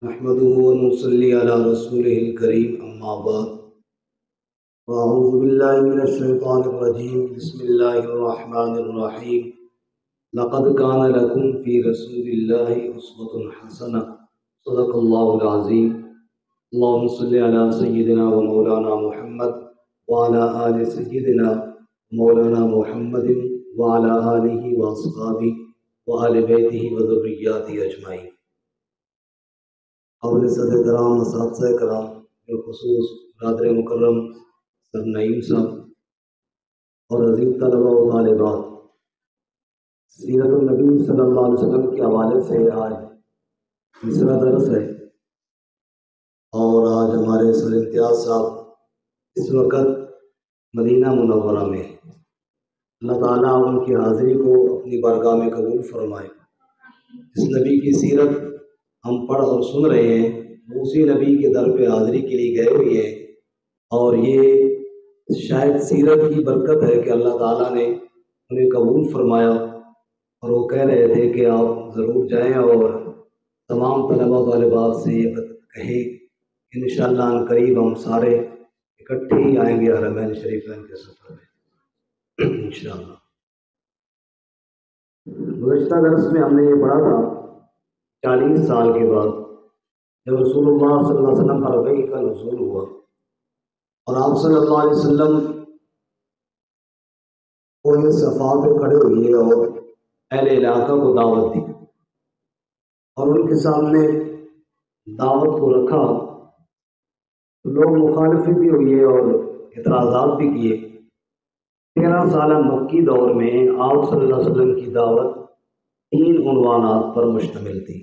نحمده ونصلي على رسوله الكريم أما بعد أعوذ بالله من الشيطان الرجيم بسم الله الرحمن الرحيم لقد كان لكم في رسول الله أسوة حسنة صدق الله العظيم اللهم صل على سيدنا ومولانا محمد وعلى آل سيدنا مولانا محمد وعلى آله وأصحابه وآل بيته وذرياته أجمعين۔ قابل صدر کرام، اساتذہ کرام، بالخصوص برادر مکرم سر نعیم صاحب اور عزیز طلبہ و طالبات، سیرت النبی صلی اللہ علیہ وسلم کے حوالے سے آج تیسرا درس ہے، اور آج ہمارے سر امتیاز صاحب اس وقت مدینہ منورہ میں ہیں۔ اللہ تعالیٰ ان کی حاضری کو اپنی بارگاہ میں قبول فرمائے۔ اس نبی کی سیرت ہم پڑھ اور سن رہے ہیں، اسی نبی کے در پہ حاضری کے لیے گئے ہوئے ہیں، اور یہ شاید سیرت کی برکت ہے کہ اللہ تعالیٰ نے انہیں قبول فرمایا، اور وہ کہہ رہے تھے کہ آپ ضرور جائیں اور تمام طلبہ و طالبات سے یہ کہیں کہ انشاءاللہ ان قریب ہم سارے اکٹھے ہی آئیں گے حرمین شریفین کے سفر میں انشاءاللہ۔ گزشتہ درس میں ہم نے یہ پڑھا تھا 40 سال کے بعد جب رسول اللہ صلی اللہ علیہ وسلم پر وحی کا نزول ہوا اور آپ صلی اللہ علیہ وسلم کوہ صفا پہ کھڑے ہوئے اور اہل علاقہ کو دعوت دی، اور ان کے سامنے دعوت کو رکھا تو لوگ مخالفت بھی ہوئی اور اعتراضات بھی کیے۔ 13 سالہ مکی دور میں آپ صلی اللہ علیہ وسلم کی دعوت 3 عنوانات پر مشتمل تھی۔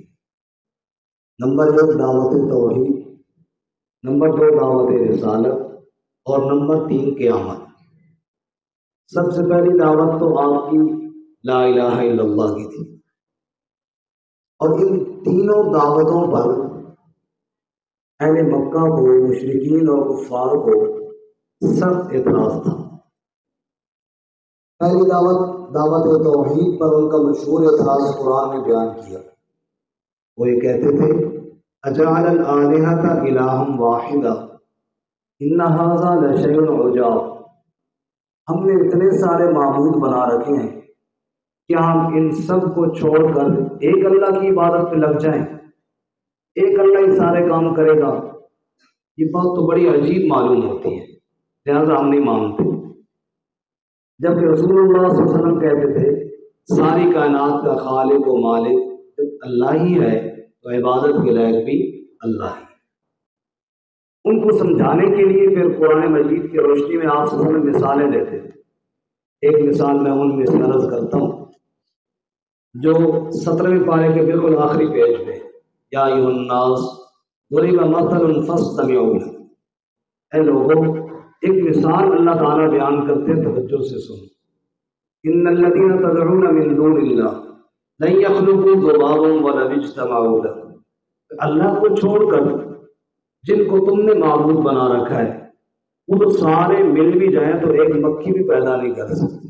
نمبر 1 دعوت توحید، نمبر 2 دعوت رسالت، اور نمبر 3 قیامت۔ سب سے پہلی دعوت تو آپ کی لا الہ الا اللہ کی تھی، اور ان تینوں دعوتوں پر اہل مکہ کو، مشرکین اور کفار کو سخت اعتراض تھا۔ پہلی دعوت توحید پر ان کا مشہور اعتراض قرآن نے بیان کیا۔ وہ یہ کہتے تھے اجعل الآلہۃ الہا واحدا ان ھذا لشیء عجاب، ہم نے اتنے سارے معبود بنا رکھے ہیں، کیا ہم ان سب کو چھوڑ کر ایک اللہ کی عبادت پہ لگ جائیں؟ ایک اللہ ہی سارے کام کرے گا؟ یہ بات تو بڑی عجیب معلوم ہوتی ہے، لہذا ہم نہیں مانتے۔ جبکہ رسول اللہ صلی اللہ علیہ وسلم کہتے تھے ساری کائنات کا خالق و مالک اللہ ہی ہے، تو عبادت کے لائق بھی اللہ ہی۔ ان کو سمجھانے کے لیے پھر قرآن مجید کی روشنی میں آپ صلی اللہ علیہ وسلم مثالیں دیتے تھے۔ ایک مثال میں ان میں سے عرض کرتا ہوں جو 17ویں پارے کے بالکل آخری پیج پہ، یا ایھا الناس ضرب مثل فاستمعوا لہ، اے لوگوں ایک مثال اللہ تعالیٰ بیان کرتے توجہ سے سنو۔ ان الذین تدعون من دون اللہ لن یخلقوا ذبابا ولو اجتمعوا لہ، اللہ کو چھوڑ کر جن کو تم نے معبود بنا رکھا ہے وہ تو سارے مل بھی جائیں تو ایک مکھی بھی پیدا نہیں کر سکتے۔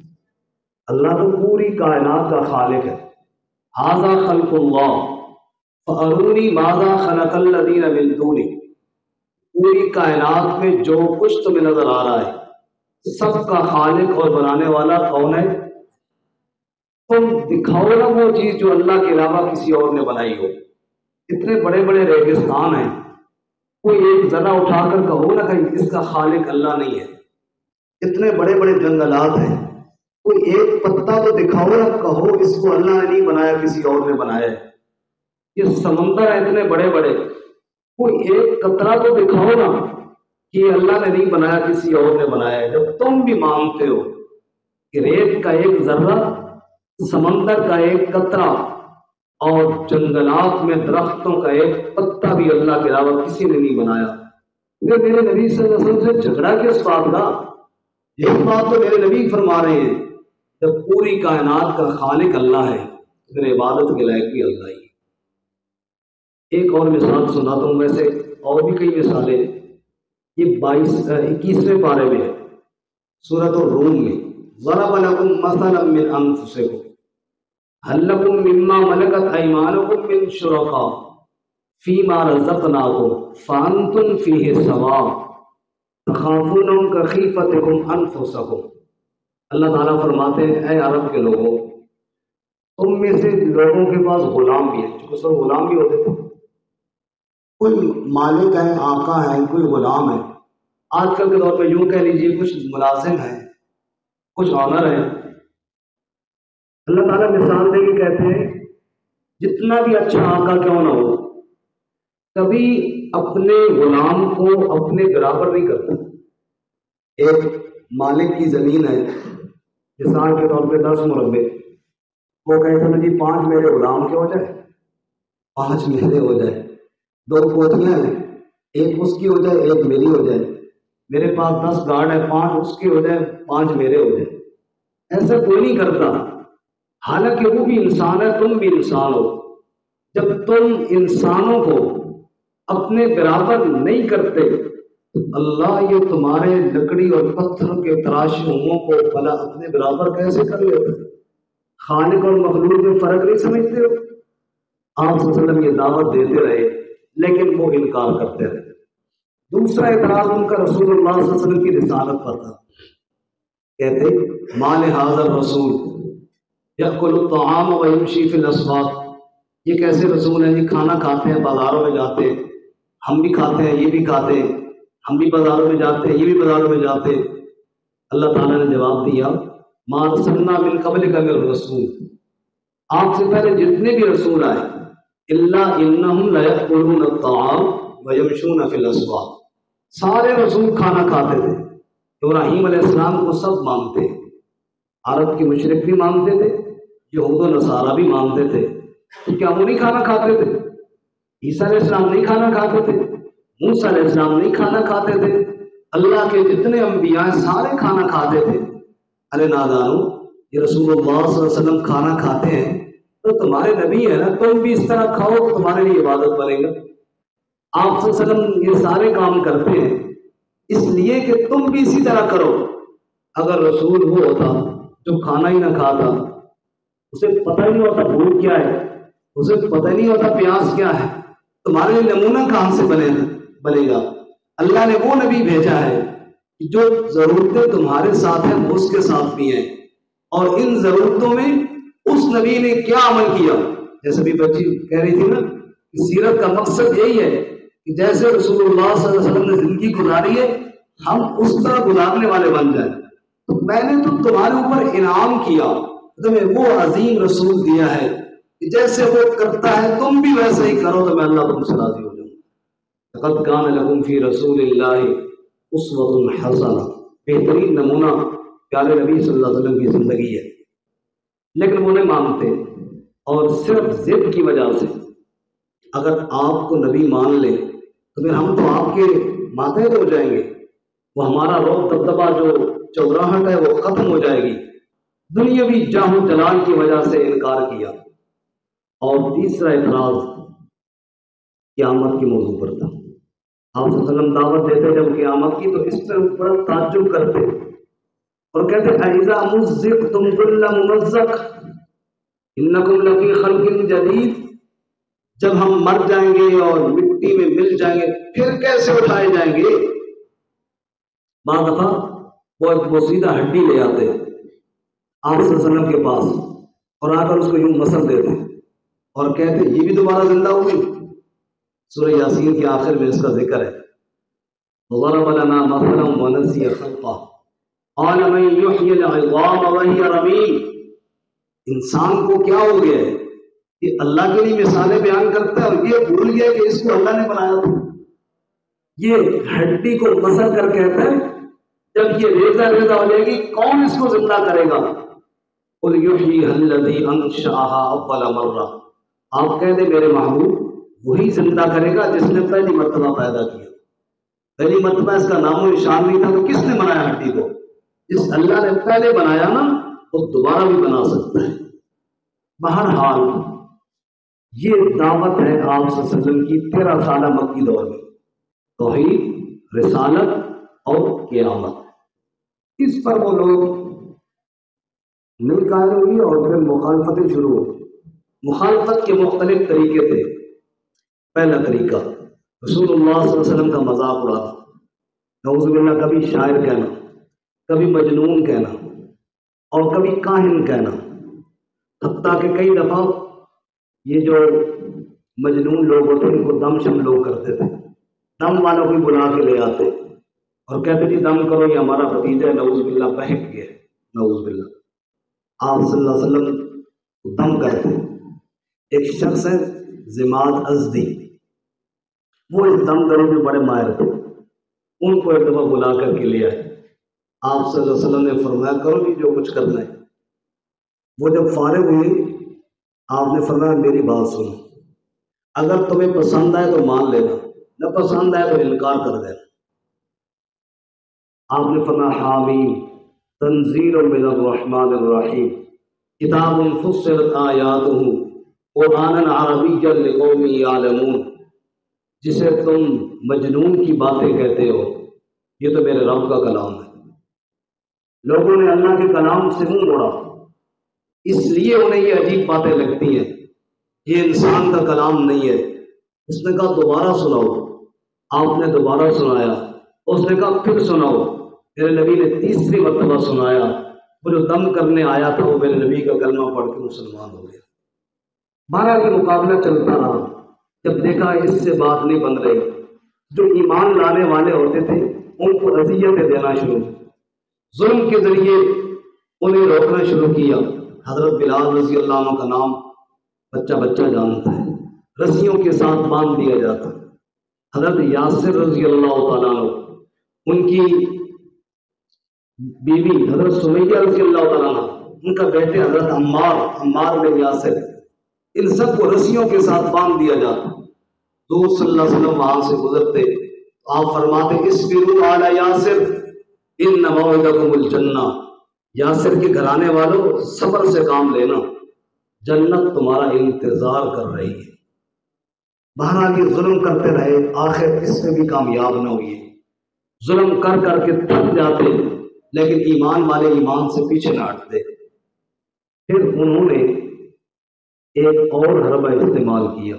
اللہ تو پوری کائنات کا خالق ہے۔ ھذا خلق اللہ فارونی ماذا خلق الذین من دونہ، پوری کائنات میں جو کچھ تمہیں نظر آ رہا ہے سب کا خالق اور بنانے والا کون ہے؟ تم دکھاؤ نا وہ چیز جو اللہ کے علاوہ کسی اور نے بنائی ہو۔ اتنے بڑے بڑے ریگستان ہیں، کوئی ایک ذرہ اٹھا کر کہو نا کہ اس کا خالق اللہ نہیں ہے۔ اتنے بڑے بڑے جنگلات ہیں، کوئی ایک پتا تو دکھاؤ نا، کہو اس کو اللہ نے نہیں بنایا کسی اور نے بنایا ہے۔ یہ سمندر ہے اتنے بڑے بڑے، کوئی ایک قطرہ تو دکھاؤ نا کہ اللہ نے نہیں بنایا کسی اور نے بنایا ہے۔ جب تم بھی مانتے ہو کہ ریت کا ایک ذرہ، سمندر کا ایک قطرہ اور جنگلات میں درختوں کا ایک پتا بھی اللہ کے علاوہ کسی نے نہیں بنایا، پھر میرے نبی صلی اللہ علیہ وسلم سے جھگڑا کس بات کا؟ یہی بات تو میرے نبی فرما رہے ہیں، جب پوری کائنات کا خالق اللہ ہے پھر عبادت کے لائق بھی اللہ ہی۔ ایک اور مثال سناتا ہوں، ویسے اور بھی کئی مثالیں، یہ 21ویں پارے میں ہے سورۃ الروم میں۔ ضرب لکم مثلا من انفسکم هل لكم مما ملكت أيمانكم من شركاء فیما رزقناکم فانتم فیہ سواء تخافونہم کخیفتکم انفسکم۔ اللہ تعالیٰ فرماتے ہیں اے عرب کے لوگوں، تم میں سے لوگوں کے پاس غلام بھی ہیں، چونکہ سب غلام بھی ہوتے تھے، کوئی مالک ہے، آقا ہے، کوئی غلام ہے۔ آج کل کے دور پہ یوں کہہ لیجیے کچھ ملازم ہیں، کچھ آنر ہیں۔ اللہ تعالیٰ مثال دے کے کہتے ہیں جتنا بھی اچھا آقا کیوں نہ ہو، کبھی اپنے غلام کو اپنے برابر نہیں کرتا۔ ایک مالک کی زمین ہے، مثال کے طور پہ 10 مربع، وہ کہتے ہیں جی 5 میرے غلام کے ہو جائے، 5 میرے ہو جائے، 2 کوٹھیاں ہیں، ایک اس کی ہو جائے، ایک میری ہو جائے، میرے پاس 10 گارڈ ہے، 5 اس کے ہو جائے، 5 میرے ہو جائے۔ ایسا کوئی نہیں کرتا، حالانکہ وہ بھی انسان ہے، تم بھی انسان ہو۔ جب تم انسانوں کو اپنے برابر نہیں کرتے تو اللہ یہ تمہارے لکڑی اور پتھر کے تراشے ہوں کو بھلا اپنے برابر کیسے کر لیتے؟ خالق اور مخلوق میں فرق نہیں سمجھتے ہو؟ آپ صلی اللہ علیہ وسلم یہ دعوت دیتے رہے لیکن وہ انکار کرتے رہے۔ دوسرا اعتراض ان کا رسول اللہ صلی اللہ علیہ وسلم کی رسالت پر تھا۔ کہتے مال حاضر رسول یأکل الطعام ویمشی فی الاسواق، یہ کیسے رسول ہیں جی، کھانا کھاتے ہیں، بازاروں میں جاتے ہیں، ہم بھی کھاتے ہیں، یہ بھی کھاتے ہیں، ہم بھی بازاروں میں جاتے ہیں، یہ بھی بازاروں میں جاتے ہیں۔ اللہ تعالیٰ نے جواب دیا ما ارسلنا من قبلک من رسول، آپ سے پہلے جتنے بھی رسول آئے الا انہم لیأکلون الطعام ویمشون فی الاسواق، سارے رسول کھانا کھاتے تھے۔ ابراہیم علیہ السلام کو سب مانتے ہیں، عرب کے مشرک بھی مانتے تھے، یہود و نصارہ بھی مانتے تھے، تو کیا وہ نہیں کھانا کھاتے تھے؟ عیسیٰ علیہ السلام نہیں کھانا کھاتے تھے، موسیٰ علیہ السلام نہیں کھانا کھاتے تھے، اللہ کے جتنے انبیاء ہیں سارے کھانا کھاتے تھے۔ ارے نادانو، یہ رسول اللہ صلی اللہ علیہ وسلم کھانا کھاتے ہیں تو تمہارے نبی ہے نا، تم بھی اس طرح کھاؤ تو تمہارے لیے عبادت بنے گا۔ آپ صلی اللہ علیہ وسلم یہ سارے کام کرتے ہیں اس لیے کہ تم بھی اسی طرح کرو۔ اگر رسول وہ ہوتا جو کھانا ہی نہ کھاتا، اسے پتہ ہی نہیں ہوتا بھوک کیا ہے، اسے پتہ نہیں ہوتا پیاس کیا ہے، تمہارے لیے نمونہ کہاں سے بنے گا؟ اللہ نے وہ نبی بھیجا ہے جو ضرورتیں تمہارے ساتھ ہیں وہ اس کے ساتھ بھی ہیں، اور ان ضرورتوں میں اس نبی نے کیا عمل کیا؟ جیسے بھی بچی کہہ رہی تھی نا کہ سیرت کا مقصد یہی ہے کہ جیسے رسول اللہ صلی اللہ علیہ وسلم نے زندگی گزاری ہے ہم اس طرح گزارنے والے بن جائیں۔ تو میں نے تو تمہارے اوپر انعام کیا، تمہیں وہ عظیم رسول دیا ہے کہ جیسے وہ کرتا ہے تم بھی ویسے ہی کرو تو میں اللہ تم سے راضی ہو جاؤں۔ لقد کان لکم فی رسول اللہ اسوۃ حسنہ، بہترین نمونہ پیارے نبی صلی اللہ علیہ وسلم کی زندگی ہے، لیکن وہ نہیں مانتے، اور صرف ضد کی وجہ سے اگر آپ کو نبی مان لیں تو پھر ہم تو آپ کے ماتحت ہو جائیں گے، وہ ہمارا روب دبدبہ جو چودراہٹ ہے وہ ختم ہو جائے گی۔ دنیاوی جاہ و جلال کی وجہ سے انکار کیا۔ اور تیسرا اعتراض قیامت کے موضوع پر تھا۔ آپ صلی اللہ علیہ وسلم دعوت دیتے جب قیامت کی تو اس پر بڑا تعجب کرتے اور کہتے اذا مزقتم كل ممزق انکم لفی خلق جدید، جب ہم مر جائیں گے اور مٹی میں مل جائیں گے پھر کیسے اٹھائے جائیں گے؟ بعض دفعہ وہ ایک بوسیدہ ہڈی لے آتے آپ صلی اللہ علیہ وسلم کے پاس اور آ کر اس کو یوں مسل دیتے اور کہتے یہ بھی دوبارہ زندہ ہوگی۔ سورہ یاسین کے آخر میں اس کا ذکر ہے، وَضَرَبَ لَنَا مَثَلًا وَنَسِيَ خَلْقَهُ قَالَ مَن يُحْيِي الْعِظَامَ وَهِيَ رَمِيمٌ۔ انسان کو کیا ہو گیا ہے کہ اللہ کے لیے مثالیں بیان کرتا ہے اور یہ بھول گیا کہ اس کو اللہ نے بنایا تھا۔ یہ ہڈی کو مسل کر کہتا ہے جب یہ ریزہ ریزہ ہو جائے گی کون اس کو زندہ کرے گا؟ قُلْ يُحْيِيهَا الَّذِي أَنشَأَهَا أَوَّلَ مَرَّةٍ، آپ کہہ دیں میرے محبوب وہی زندہ کرے گا جس نے پہلی مرتبہ پیدا کیا۔ پہلی مرتبہ اس کا نام و نشان نہیں تھا تو کس نے بنایا ہڈی کو؟ جس اللہ نے پہلے بنایا نا وہ دوبارہ بھی بنا سکتا ہے۔ بہرحال یہ دعوت ہے آپ صلی اللہ علیہ وسلم کی 13 سالہ مکی دور میں، توحید، رسالت اور قیامت۔ اس پر وہ لوگ نہیں قائل ہوئی اور پھر مخالفتیں شروع ہوئی۔ مخالفت کے مختلف طریقے تھے۔ پہلا طریقہ رسول اللہ صلی اللہ علیہ وسلم کا مذاق اڑانا، نعوذ باللہ کبھی شاعر کہنا، کبھی مجنون کہنا اور کبھی کاہن کہنا، حتیٰ کہ کئی دفعہ یہ جو مجنون لوگ ہوتے ہیں ان کو دم شم لوگ کرتے تھے، دم والوں کو بلا کے لے آتے اور کہتے جی دم کرو، یہ ہمارا بھتیجا ہے، نعوذ باللہ بہک گیا، نعوذ باللہ۔ آپ صلی اللہ علیہ وسلم دم کرتے۔ ایک شخص ہے زماد ازدی، وہ اس دم کرنے میں بڑے ماہر تھے، ان کو ایک دفعہ بلا کر کے لے آئے۔ آپ صلی اللہ علیہ وسلم نے فرمایا کرو جی جو کچھ کرنا ہے۔ وہ جب فارغ ہوئے آپ نے فرمایا میری بات سنو، اگر تمہیں پسند آئے تو مان لینا، نہ پسند آئے تو انکار کر دینا۔ آپ نے فرمایا حامیم تنزیل من الرحمن الرحیم کتاب فصلت آیاتہ قرآنا عربیا لقوم یعلمون، جسے تم مجنون کی باتیں کہتے ہو یہ تو میرے رب کا کلام ہے۔ لوگوں نے اللہ کے کلام سے منہ موڑا، اس لیے انہیں یہ عجیب باتیں لگتی ہیں، یہ انسان کا کلام نہیں ہے۔ اس نے کہا دوبارہ سناؤ، آپ نے دوبارہ سنایا، اس نے کہا پھر سناؤ، میرے نبی نے تیسری مرتبہ سنایا۔ وہ جو دم کرنے آیا تھا وہ میرے نبی کا کلمہ پڑھ کے مسلمان ہو گیا۔ بارہ کے مقابلہ چلتا رہا، جب دیکھا اس سے بات نہیں بن رہی، جو ایمان لانے والے ہوتے تھے ان کو اذیتیں دینا شروع، ظلم کے ذریعے انہیں روکنا شروع کیا۔ حضرت بلال رضی اللہ عنہ کا نام بچہ بچہ جانتا ہے، رسیوں کے ساتھ باندھ دیا جاتا۔ حضرت یاسر رضی اللہ تعالیٰ عنہ، ان کی بیوی حضرت سمیہ رضی اللہ تعالیٰ عنہ، ان کا بیٹے حضرت عمار بن یاسر، ان سب کو رسیوں کے ساتھ باندھ دیا جاتا۔ حضور صلی اللہ علیہ وسلم وہاں سے گزرتے، آپ فرماتے اصبروا علی یاسر ان موعدکم الجنہ، یاسر کے گھرانے والوں صبر سے کام لینا، جنت تمہارا انتظار کر رہی ہے۔ بہرحال یہ ظلم کرتے رہے، آخر اس میں بھی کامیاب نہ ہوئے، ظلم کر کر کے تھک جاتے لیکن ایمان والے ایمان سے پیچھے نہ ہٹتے۔ پھر انہوں نے ایک اور حربہ استعمال کیا،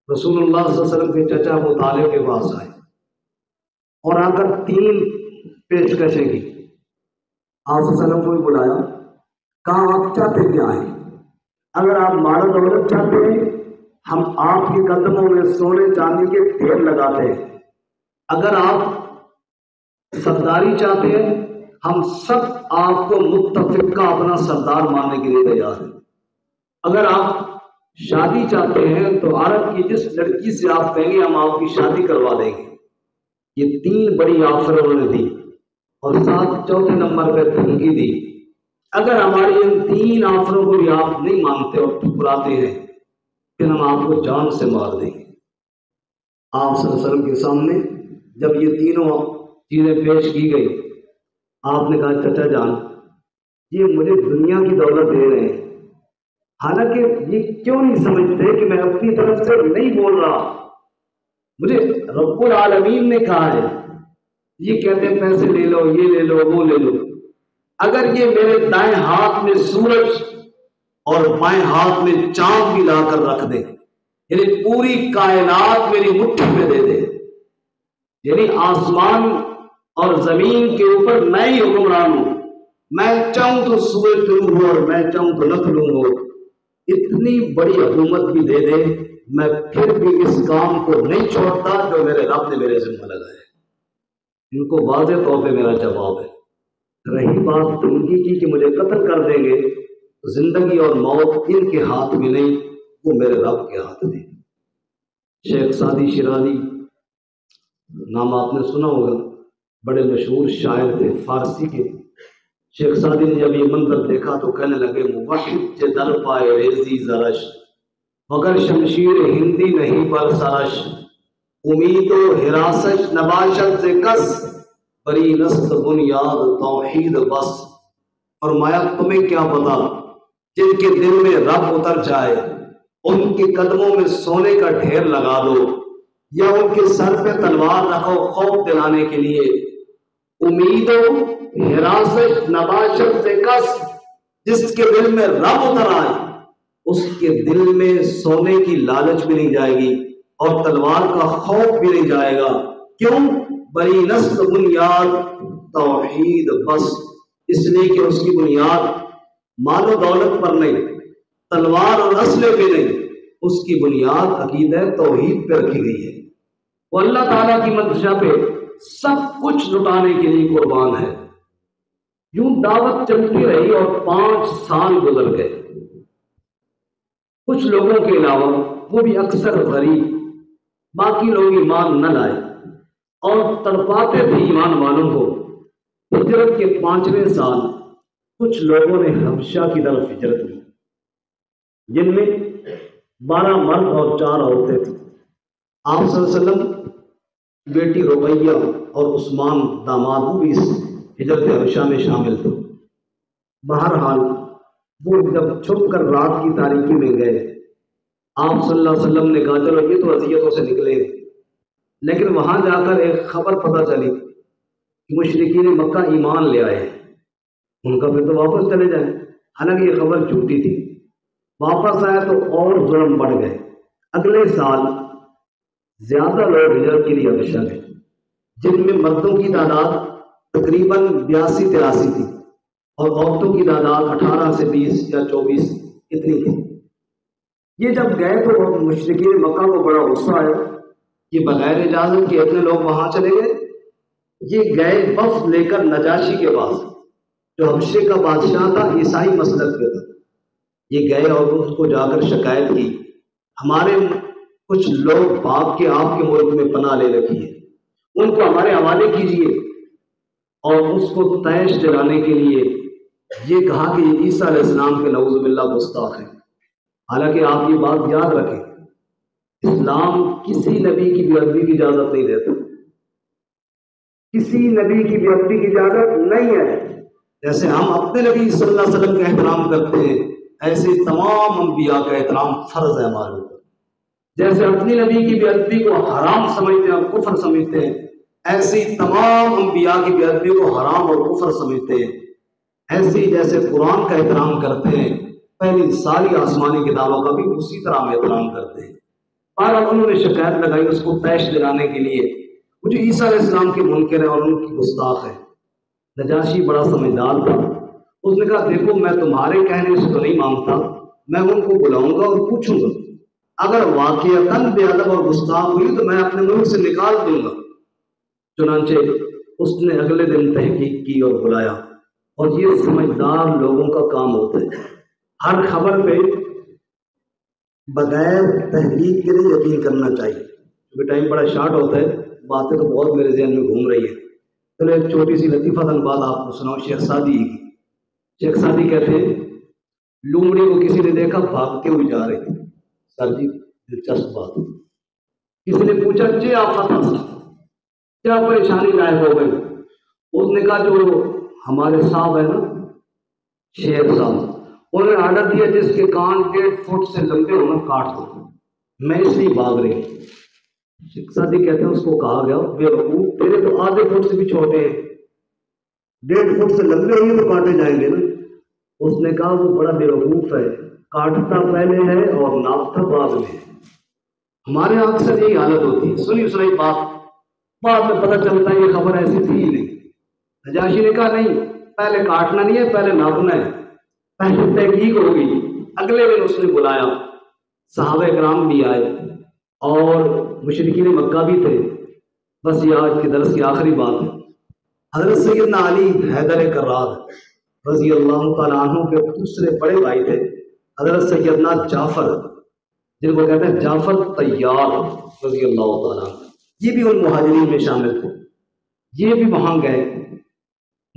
رسول اللہ صلی اللہ علیہ وسلم کے چچا ابو طالب کے پاس آئے اور آ کر 3 پیشکشیں کی۔ آپ صلی اللہ علیہ وسلم کو بھی بلایا، کہا آپ چاہتے کیا ہیں؟ اگر آپ مال و دولت چاہتے ہیں ہم آپ کے قدموں میں سونے چاندی کے ڈھیر لگاتے ہیں، اگر آپ سرداری چاہتے ہیں ہم سب آپ کو متفق کا اپنا سردار ماننے کے لیے تیار ہیں، اگر آپ شادی چاہتے ہیں تو عرب کی جس لڑکی سے آپ کہیں گے ہم آپ کی شادی کروا دیں گے۔ یہ 3 بڑی آفر انہوں نے دی اور ساتھ چوتھے نمبر پہ دھمکی دی، اگر ہماری ان 3 آفروں کو بھی آپ نہیں مانتے اور ٹھکراتے ہیں پھر ہم آپ کو جان سے مار دیں گے۔ آپ صلی اللہ علیہ وسلم کے سامنے جب یہ تینوں چیزیں پیش کی گئی، آپ نے کہا چچا جان یہ مجھے دنیا کی دولت دے رہے ہیں، حالانکہ یہ کیوں نہیں سمجھتے کہ میں اپنی طرف سے نہیں بول رہا، مجھے رب العالمین نے کہا ہے، یہ کہتے ہیں پیسے لے لو، یہ لے لو، وہ لے لو، اگر یہ میرے دائیں ہاتھ میں سورج اور بائیں ہاتھ میں چاند بھی لا کر رکھ دے، یعنی پوری کائنات میری مٹھی میں دے دے، یعنی آسمان اور زمین کے اوپر میں ہی حکمران ہوں، میں چاہوں تو سورج طلوع ہو اور میں چاہوں تو نہ طلوع ہو، اتنی بڑی حکومت بھی دے دے میں پھر بھی اس کام کو نہیں چھوڑتا جو میرے رب نے میرے ذمہ لگایا ہے۔ ان کو واضح طور پہ میرا جواب ہے۔ رہی بات دھمکی کی کہ مجھے قتل کر دیں گے، زندگی اور موت ان کے ہاتھ میں نہیں، وہ میرے رب کے ہاتھ میں۔ شیخ سعدی شیرازی نام آپ نے سنا ہوگا، بڑے مشہور شاعر تھے فارسی کے۔ شیخ سعدی نے جب یہ منظر دیکھا تو کہنے لگے موحد کے در پائے ریزی زرش، مگر شمشیر ہندی نہیں پر سرش، امید و حراسش نباشت سے کس، بری نست بنیاد توحید بس۔ فرمایا تمہیں کیا پتا، جن کے دل میں رب اتر جائے ان کے قدموں میں سونے کا ڈھیر لگا دو یا ان کے سر پہ تلوار رکھو خوف دلانے کے لیے۔ امید و حراست نباشت سے کس، جس کے دل میں رب اتر آئے اس کے دل میں سونے کی لالچ بھی نہیں جائے گی اور تلوار کا خوف بھی نہیں جائے گا۔ کیوں؟ بری نسل بنیاد توحید، بس اس لیے کہ اس کی بنیاد مال و دولت پر نہیں، تلوار اور اسلحے پہ نہیں، اس کی بنیاد عقیدہ توحید پہ رکھی گئی ہے۔ وہ اللہ تعالیٰ کی منشا پہ سب کچھ لٹانے کے لیے قربان ہے۔ یوں دعوت چلتی رہی اور 5 سال گزر گئے۔ کچھ لوگوں کے علاوہ وہ بھی اکثر غریب، باقی لوگ ایمان نہ لائے اور تڑپاتے تھے ایمان والوں کو۔ ہجرت کے 5ویں سال کچھ لوگوں نے حبشہ کی طرف ہجرت کی، جن میں 12 مرد اور 4 عورتیں تھیں۔ آپ صلی اللہ علیہ وسلم، بیٹی رقیہ اور عثمان داماد وہ بھی اس ہجرت حبشہ میں شامل تھے۔ بہرحال وہ جب چھپ کر رات کی تاریکی میں گئے، آپ صلی اللہ علیہ وسلم نے کہا چلو یہ تو اذیتوں سے نکلے، لیکن وہاں جا کر ایک خبر پتہ چلی کہ مشرکین مکہ ایمان لے آئے ہیں، ان کا پھر تو واپس چلے جائیں۔ حالانکہ یہ خبر جھوٹی تھی۔ واپس آئے تو اور ظلم بڑھ گئے۔ اگلے سال زیادہ لوگ ہجرت کے لیے حبشہ گئے، جن میں مردوں کی تعداد تقریباً 82-83 تھی اور عورتوں کی تعداد 18 سے 20 یا 24 اتنی تھی۔ یہ جب گئے تو مشرکین مکہ کو بڑا غصہ آیا کہ بغیر اجازت کے اتنے لوگ وہاں چلے گئے۔ یہ گئے وفد لے کر نجاشی کے پاس، جو حبشے کا بادشاہ تھا، عیسائی مسلک پہ تھا۔ یہ گئے اور اس کو جا کر شکایت کی، ہمارے کچھ لوگ بھاگ کے آپ کے ملک میں پناہ لے رکھی ہے، ان کو ہمارے حوالے کیجیے۔ اور اس کو طیش دلانے کے لیے یہ کہا کہ یہ عیسیٰ علیہ السلام کے نعوذ باللہ گستاخ ہیں۔ حالانکہ آپ یہ بات یاد رکھیں، اسلام کسی نبی کی بے ادبی کی اجازت نہیں دیتا، کسی نبی کی بے ادبی کی اجازت نہیں ہے۔ جیسے ہم اپنے نبی صلی اللہ علیہ وسلم کا احترام کرتے ہیں، ایسے تمام انبیاء کا احترام فرض ہے ہمارے اوپر۔ جیسے اپنی نبی کی بے ادبی کو حرام سمجھتے ہیں اور کفر سمجھتے ہیں، ایسی تمام انبیاء کی بے ادبی کو حرام اور کفر سمجھتے ہیں۔ ایسی جیسے قرآن کا احترام کرتے ہیں، پہلی ساری آسمانی کتابوں کا بھی اسی طرح ہم احترام کرتے ہیں۔ بہرحال انہوں نے شکایت لگائی اس کو طیش دلانے کے لیے، وہ جو عیسیٰ علیہ السلام کے منکر ہیں اور ان کی گستاخ ہے۔ نجاشی بڑا سمجھدار تھا، اس نے کہا دیکھو میں تمہارے کہنے سے تو نہیں مانگتا، میں ان کو بلاؤں گا اور پوچھوں گا، اگر واقعتاً بے ادب اور گستاخ ہوئی تو میں اپنے ملک سے نکال دوں گا۔ چنانچہ اس نے اگلے دن تحقیق کی اور بلایا، اور یہ سمجھدار لوگوں کا کام ہوتا ہے، ہر خبر پہ بغیر تحقیق کے لیے یقین کرنا چاہیے۔ کیونکہ ٹائم بڑا شارٹ ہوتا ہے، باتیں تو بہت میرے ذہن میں گھوم رہی ہیں۔ چلو ایک چھوٹی سی لطیفہ تن بات آپ کو سناؤں، شیخ سعدی کی۔ شیخ سعدی کہتے ہیں لومڑی کو کسی نے دیکھا بھاگتے ہوئے جا رہے تھے۔ سر جی دلچسپ بات، کسی نے پوچھا جی آپ فتح سے کیا پریشانی لائق ہو گئی؟ اس نے کہا جو ہمارے صاحب ہے نا شیر صاحب، انہوں نے آرڈر دیا جس کے کان 1.5 فٹ سے لمبے ہونا کاٹ دو، میں اس لیے بھاگ رہی ہوں۔ شیخ سعدی کہتے ہیں اس کو کہا گیا بے وقوف، تیرے تو آدھے فٹ سے بھی چھوٹے ہیں، 1.5 فٹ سے لمبے ہوئے تو کاٹے جائیں گے نا۔ اس نے کہا وہ بڑا بے وقوف ہے، کاٹتا پہلے ہے اور ناپتا بعد میں ہے۔ ہمارے یہاں اکثر یہی حالت ہوتی ہے، سنی سنائی بات بعد میں پتہ چلتا ہے یہ خبر ایسی تھی ہی نہیں۔ نجاشی نے کہا نہیں، پہلے کاٹنا نہیں ہے، پہلے ناپنا ہے، پہلے تحقیق ہوگی۔ اگلے دن اس نے بلایا، صحابہ کرام بھی آئے اور مشرکین مکہ بھی تھے۔ بس یہ آج کے درس کی آخری بات ہے۔ حضرت سیدنا علی حیدر کرار رضی اللہ تعالیٰ عنہ کے دوسرے بڑے بھائی تھے، حضرت سیدنا جعفر، جن کو کہتے ہیں جعفر طیار رضی اللہ تعالیٰ عنہ، یہ بھی ان مہاجرین میں شامل تھے۔ یہ بھی وہاں گئے۔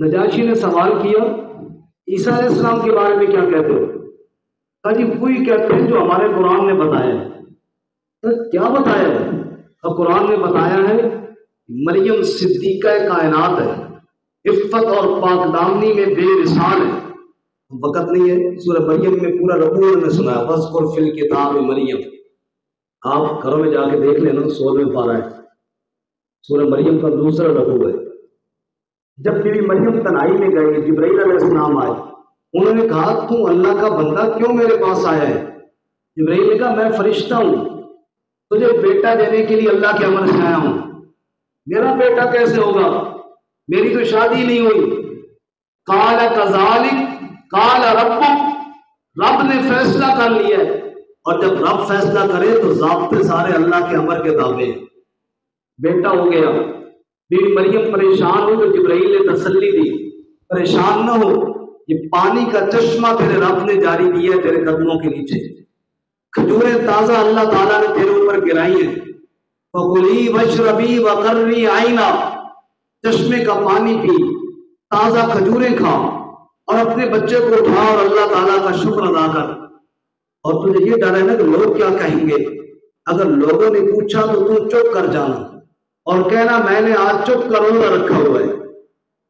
نجاشی نے سوال کیا عیسیٰ علیہ السلام کے بارے میں کیا کہتے ہو؟ کہا جی وہی کہتے ہیں جو ہمارے قرآن نے بتایا ہے۔ کیا بتایا ہے؟ قرآن نے بتایا ہے مریم صدیقہ کائنات ہے، عفت اور پاک دامنی میں بے مثال ہے۔ وقت نہیں ہے، سورہ مریم میں پورا رکوع میں سنا ہے، وذکر فی الکتاب مریم، آپ گھروں میں جا کے دیکھ لینا، 16ویں پارہ ہے، سورہ مریم کا دوسرا رکوع ہے۔ جب بیوی مریم تنہائی میں گئی، جبرائیل علیہ السلام آئے، انہوں نے کہا تو اللہ کا بندہ کیوں میرے پاس آیا ہے؟ جبرائیل نے کہا میں فرشتہ ہوں، تجھے بیٹا دینے کے لیے اللہ کے امر سے آیا ہوں. میرا بیٹا کیسے ہوگا؟ میری تو شادی نہیں ہوئی. قال کذالک قال ربک، رب نے فیصلہ کر لیا ہے. اور جب رب فیصلہ کرے تو ضابطے سارے اللہ کے امر کے تابع ہیں. بیٹا ہو گیا. بی بی مریم پریشان ہو تو جبرائیل نے تسلی دی، پریشان نہ ہو، یہ پانی کا چشمہ تیرے رب نے جاری کیا ہے تیرے قدموں کے نیچے. کھجوریں تازہ اللہ تعالیٰ نے تیرے اوپر گرائی ہیں. فَكُلِي وَاشْرَبِي وَقَرِّي عَيْنًا، چشمے کا پانی پی، تازہ کھجوریں کھا، اور اپنے بچے کو اٹھا اور اللہ تعالیٰ کا شکر ادا کر. اور تجھے یہ ڈر ہے نا کہ لوگ کیا کہیں گے. اگر لوگوں نے پوچھا تو تو چپ کر جانا اور کہنا میں نے آج چپ کر روزہ رکھا ہوا ہے.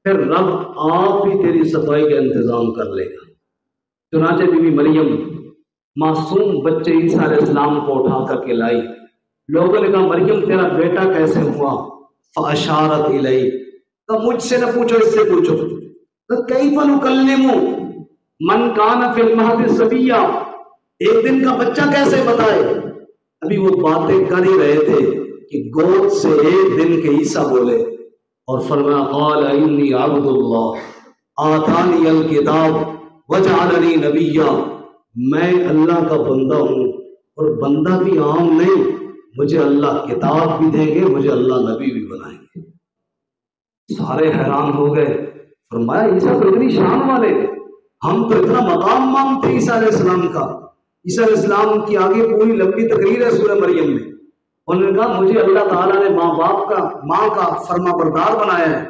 پھر رب آپ ہی تیری صفائی کا انتظام کر لے گا. چنانچہ بی بی مریم معصوم بچے عیسیٰ علیہ السلام کو اٹھا کر کے لائی. لوگوں نے کہا مریم تیرا بیٹا کیسے ہوا؟ فاشارت الیہ، تو مجھ سے نہ پوچھو، اس سے پوچھو. تو کیف نکلم من کان فی المہد صبیا، ایک دن کا بچہ کیسے بتائے؟ ابھی وہ باتیں کر ہی رہے تھے کہ گود سے ایک دن کے عیسیٰ بولے اور فرمایا قال انی عبد اللہ آتانی الکتاب وجعلنی نبیا، میں اللہ کا بندہ ہوں، اور بندہ بھی عام نہیں، مجھے اللہ کتاب بھی دیں گے، مجھے اللہ نبی بھی بنائیں گے. سارے حیران ہو گئے. فرمایا عیسیٰ تو اتنی شان والے، ہم تو اتنا مقام مانگتے عیسیٰ علیہ السلام کا. عیسیٰ علیہ السلام کی آگے پوری لمبی تقریر ہے سورہ مریم میں. انہوں نے کہا مجھے اللہ تعالیٰ نے ماں کا فرما بردار بنایا ہے.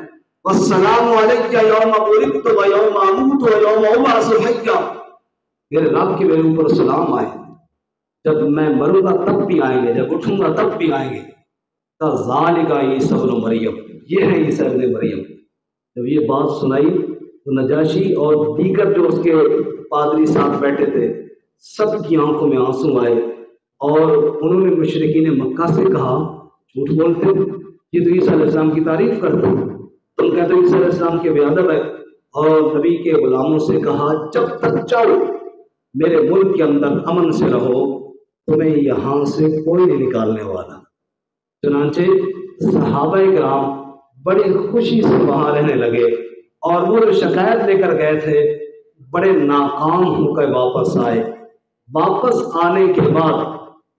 والسلام علیک یوم ولدت و یوم اموت و یوم ابعث حیا، میرے رب کے میرے اوپر سلام آئے، جب میں مروں گا تب بھی آئیں گے، جب اٹھوں گا تب بھی آئیں گے. ذالک عیسی ابن مریم، یہ ہے عیسیٰ ابن مریم. جب یہ بات سنائی تو نجاشی اور دیگر جو اس کے پادری ساتھ بیٹھے تھے سب کی آنکھوں میں آنسو آئے، اور انہوں نے مشرکین مکہ سے کہا جھوٹ بولتے ہو، یہ تو عیسیٰ علیہ السلام کی تعریف کرتے ہو، تم کہتے ہو عیسیٰ علیہ السلام کے بے ادب ہے. اور نبی کے غلاموں سے کہا جب تک چاہو میرے ملک کے اندر امن سے رہو، تمہیں یہاں سے کوئی نہیں نکالنے والا. چنانچہ صحابہ کرام بڑی خوشی سے وہاں رہنے لگے، اور وہ جو شکایت لے کر گئے تھے بڑے ناکام ہو کر واپس آئے. واپس آنے کے بعد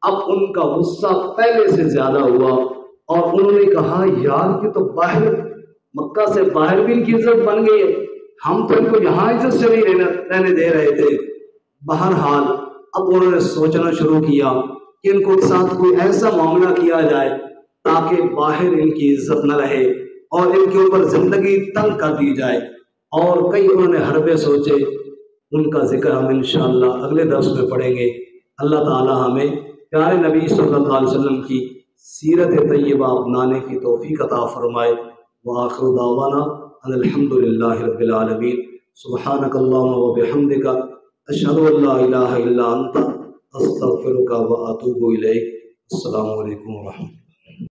اب ان کا غصہ پہلے سے زیادہ ہوا، اور انہوں نے کہا یار کہ تو باہر مکہ سے باہر بھی ان کی عزت بن گئی ہے، ہم تو ان کو یہاں عزت سے نہیں رہنے دے رہے تھے. بہرحال اب انہوں نے سوچنا شروع کیا کہ ان کو ساتھ کوئی ایسا معاملہ کیا جائے تاکہ باہر ان کی عزت نہ رہے اور ان کے اوپر زندگی تنگ کر دی جائے. اور کئی انہوں نے حربے سوچے، ان کا ذکر ہم انشاءاللہ اگلے درس میں پڑھیں گے. اللہ تعالی ہمیں پیارے نبی صلی اللہ علیہ وسلم کی سیرت طیبہ اپنانے کی توفیق عطا فرمائے. وآخر دعوانا ان الحمد للہ رب العالمین. سبحانک اللہم وبحمدک اشہد ان لا الہ الا انت استغفرک واتوب الیک. السلام علیکم ورحمۃ اللہ.